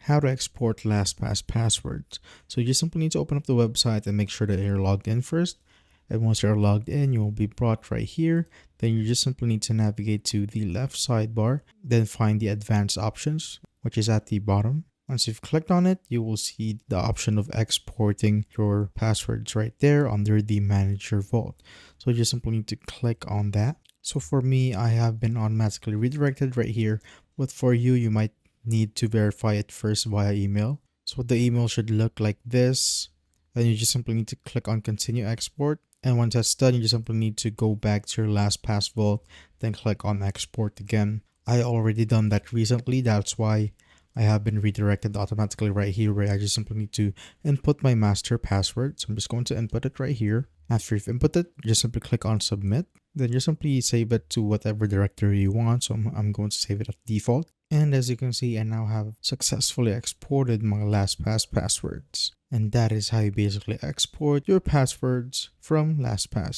how to export LastPass passwords. So you just simply need to open up the website and make sure that you're logged in first. And once you're logged in, you will be brought right here. Then you just simply need to navigate to the left sidebar, then find the advanced options, which is at the bottom. Once you've clicked on it, you will see the option of exporting your passwords right there under the Manage Your Vault. So you just simply need to click on that. So for me, I have been automatically redirected right here, but for you, you might need to verify it first via email. So the email should look like this. Then you just simply need to click on Continue Export. And once that's done, you just simply need to go back to your LastPass vault, then click on Export again. I already done that recently. That's why I have been redirected automatically right here, where I just simply need to input my master password. So I'm just going to input it right here. After you've input it, just simply click on Submit. Then just simply save it to whatever directory you want. So I'm going to save it at default. And as you can see, I now have successfully exported my LastPass passwords. And that is how you basically export your passwords from LastPass.